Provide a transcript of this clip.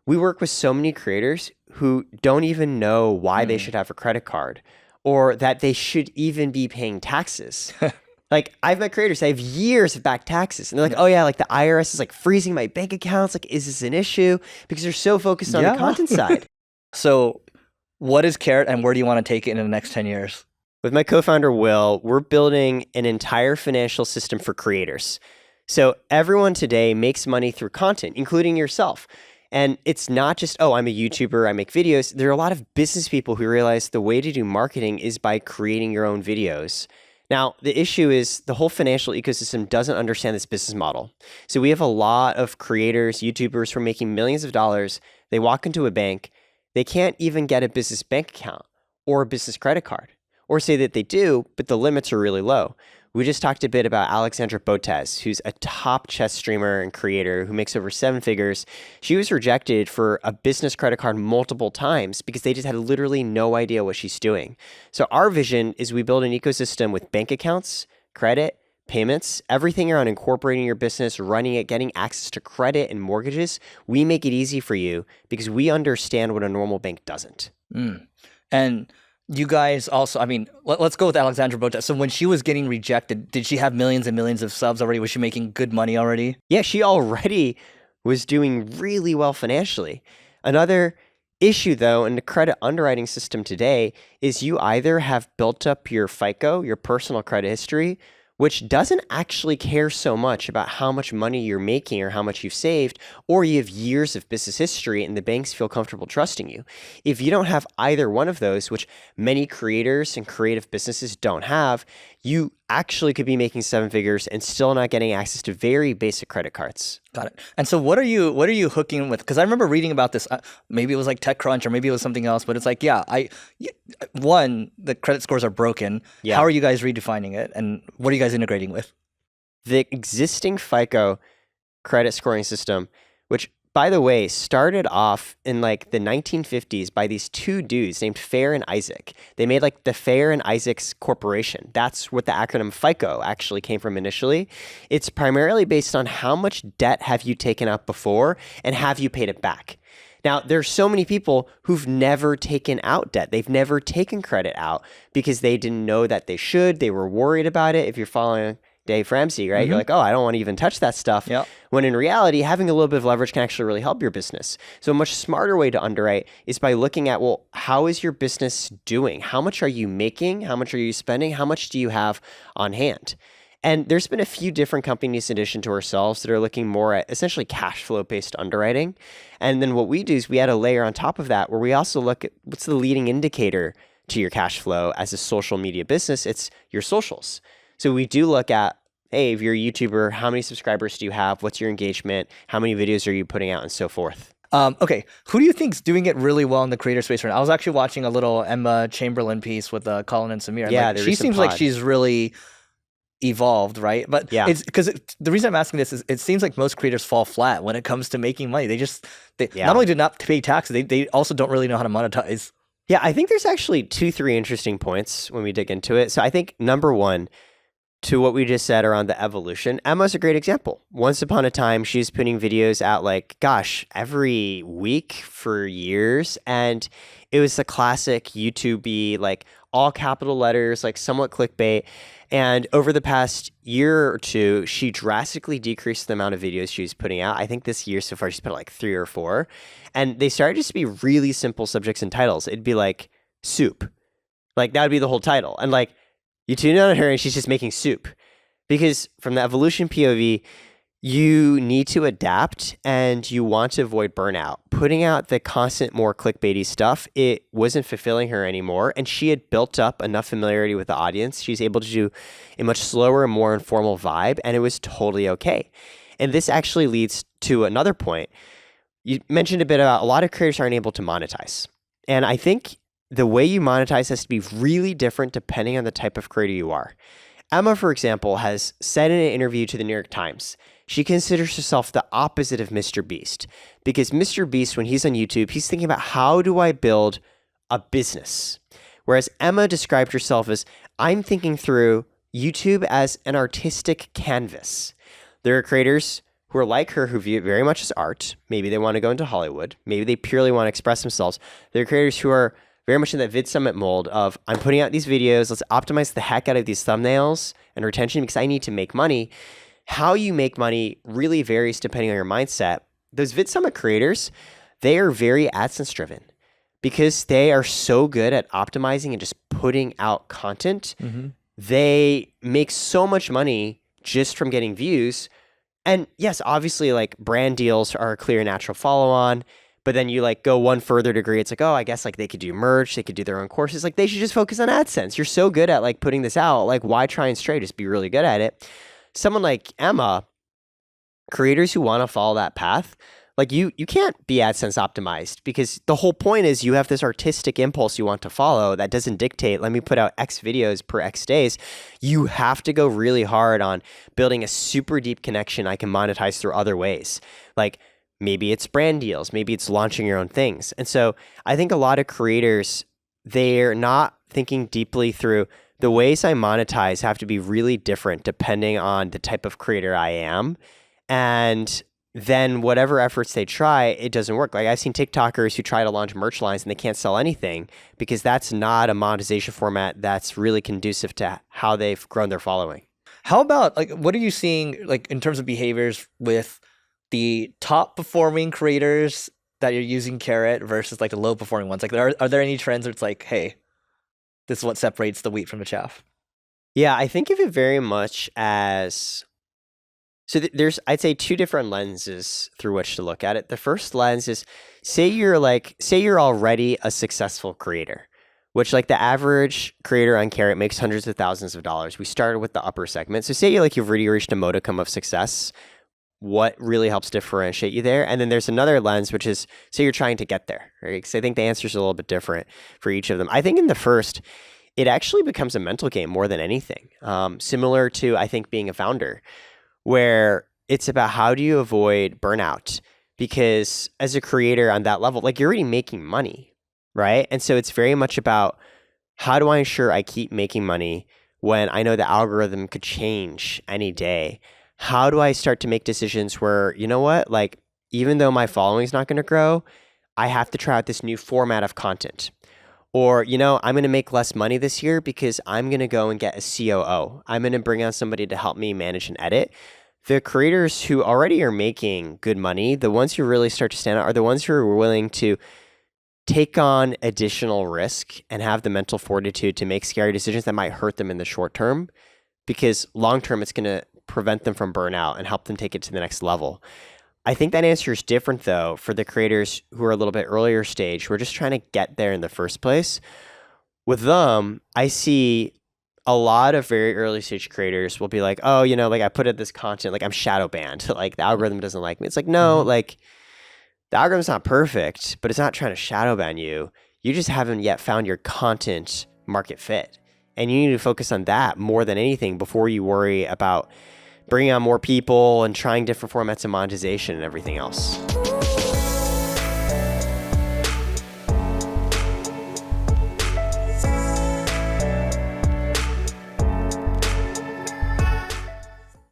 we work with so many creators who don't even know why they should have a credit card or that they should even be paying taxes. Like, I've met creators that have years of back taxes, and they're like, oh yeah, like the IRS is like freezing my bank accounts. Like, is this an issue? Because they're so focused on the content side. So what is Karat and where do you want to take it in the next 10 years? With my co-founder, Will, we're building an entire financial system for creators. So everyone today makes money through content, including yourself. And it's not just, oh, I'm a YouTuber, I make videos. There are a lot of business people who realize the way to do marketing is by creating your own videos. Now, the issue is the whole financial ecosystem doesn't understand this business model. So we have a lot of creators, YouTubers who are making millions of dollars. They walk into a bank. They can't even get a business bank account or a business credit card, or say that they do, but the limits are really low. We just talked a bit about Alexandra Botez, who's a top chess streamer and creator who makes over 7 figures. She was rejected for a business credit card multiple times because they just had literally no idea what she's doing. So our vision is we build an ecosystem with bank accounts, credit, payments, everything around incorporating your business, running it, getting access to credit and mortgages. We make it easy for you because we understand what a normal bank doesn't. And you guys also, I mean, let's go with Alexandra Botez. So when she was getting rejected, did she have millions and millions of subs already? Was she making good money already? Yeah, she already was doing really well financially. Another issue, though, in the credit underwriting system today is you either have built up your FICO, your personal credit history, which doesn't actually care so much about how much money you're making or how much you've saved, or you have years of business history and the banks feel comfortable trusting you. If you don't have either one of those, which many creators and creative businesses don't have, you actually could be making 7 figures and still not getting access to very basic credit cards. Got it. And so what are you hooking with? Because I remember reading about this. Maybe it was like TechCrunch or maybe it was something else. But it's like, one, the credit scores are broken. Yeah. How are you guys redefining it? And what are you guys integrating with? The existing FICO credit scoring system, which, by the way, started off in like the 1950s by these 2 dudes named Fair and Isaac. They made like the Fair and Isaacs Corporation. That's what the acronym FICO actually came from initially. It's primarily based on how much debt have you taken out before and have you paid it back. Now, there's so many people who've never taken out debt. They've never taken credit out because they didn't know that they should. They were worried about it. If you're following Dave Ramsey, right? You're like, oh, I don't want to even touch that stuff. Yep. When in reality, having a little bit of leverage can actually really help your business. So a much smarter way to underwrite is by looking at, well, how is your business doing? How much are you making? How much are you spending? How much do you have on hand? And there's been a few different companies in addition to ourselves that are looking more at essentially cash flow based underwriting. And then what we do is we add a layer on top of that where we also look at what's the leading indicator to your cash flow as a social media business. It's your socials. So we do look at, hey, if you're a YouTuber, how many subscribers do you have? What's your engagement? How many videos are you putting out and so forth? Okay, who do you think's doing it really well in the creator space right now? I was actually watching a little Emma Chamberlain piece with Colin and Samir. Yeah, she seems like she's really evolved, right? But yeah, it's because the reason I'm asking this is it seems like most creators fall flat when it comes to making money. They not only did not pay taxes, they also don't really know how to monetize. Yeah, I think there's actually 2-3 interesting points when we dig into it. So I think number one, to what we just said around the evolution, Emma's a great example. Once upon a time, she's putting videos out like, gosh, every week for years. And it was the classic YouTube-y, like all capital letters, like somewhat clickbait. And over the past year or 2, she drastically decreased the amount of videos she was putting out. I think this year so far, she's put out like 3 or 4. And they started just to be really simple subjects and titles. It'd be like soup. Like that would be the whole title. And like, you tune in on her and she's just making soup. Because from the evolution POV, you need to adapt and you want to avoid burnout. Putting out the constant, more clickbaity stuff, it wasn't fulfilling her anymore. And she had built up enough familiarity with the audience. She was able to do a much slower and more informal vibe, and it was totally okay. And this actually leads to another point. You mentioned a bit about a lot of creators aren't able to monetize. And I think the way you monetize has to be really different depending on the type of creator you are. Emma, for example, has said in an interview to the New York Times, she considers herself the opposite of Mr. Beast. Because Mr. Beast, when he's on YouTube, he's thinking about how do I build a business? Whereas Emma described herself as, I'm thinking through YouTube as an artistic canvas. There are creators who are like her, who view it very much as art. Maybe they want to go into Hollywood. Maybe they purely want to express themselves. There are creators who are very much in that Vid Summit mold of, I'm putting out these videos, let's optimize the heck out of these thumbnails and retention because I need to make money. How you make money really varies depending on your mindset. Those Vid Summit creators, they are very AdSense driven because they are so good at optimizing and just putting out content. They make so much money just from getting views. And yes, obviously like brand deals are a clear natural follow on. But then you like go one further degree. It's like, oh, I guess like they could do merch. They could do their own courses. Like they should just focus on AdSense. You're so good at like putting this out. Like why try and stray? Just be really good at it. Someone like Emma, creators who want to follow that path, like you can't be AdSense optimized because the whole point is you have this artistic impulse you want to follow that doesn't dictate, let me put out X videos per X days. You have to go really hard on building a super deep connection I can monetize through other ways. Like maybe it's brand deals, maybe it's launching your own things. And so I think a lot of creators, they're not thinking deeply through the ways I monetize have to be really different depending on the type of creator I am. And then whatever efforts they try, it doesn't work. Like I've seen TikTokers who try to launch merch lines and they can't sell anything because that's not a monetization format that's really conducive to how they've grown their following. How about like what are you seeing like in terms of behaviors with the top performing creators that you're using Karat versus like the low performing ones? Like are there any trends where it's like, hey, this is what separates the wheat from the chaff? Yeah, I think of it very much as there's I'd say two different lenses through which to look at it. The first lens is say you're already a successful creator, which like the average creator on Karat makes hundreds of thousands of dollars. We started with the upper segment. So say you've already reached a modicum of success. What really helps differentiate you there? And then there's another lens, which is say you're trying to get there, right? Because I think the answers are a little bit different for each of them. I think in the first, it actually becomes a mental game more than anything. Similar to, I think, being a founder, where it's about how do you avoid burnout? Because as a creator on that level, like you're already making money, right? And so it's very much about how do I ensure I keep making money when I know the algorithm could change any day? How do I start to make decisions where, you know what, like even though my following is not going to grow, I have to try out this new format of content. Or, you know, I'm going to make less money this year because I'm going to go and get a COO. I'm going to bring on somebody to help me manage and edit. The creators who already are making good money, the ones who really start to stand out are the ones who are willing to take on additional risk and have the mental fortitude to make scary decisions that might hurt them in the short term, because long term it's going to prevent them from burnout and help them take it to the next level. I think that answer is different though for the creators who are a little bit earlier stage, who are just trying to get there in the first place. With them, I see a lot of very early stage creators will be like, oh, you know, like I put out this content, like I'm shadow banned, like the algorithm doesn't like me. It's like, no, like the algorithm's not perfect, but it's not trying to shadow ban you. You just haven't yet found your content market fit. And you need to focus on that more than anything before you worry about bringing on more people and trying different formats of monetization and everything else.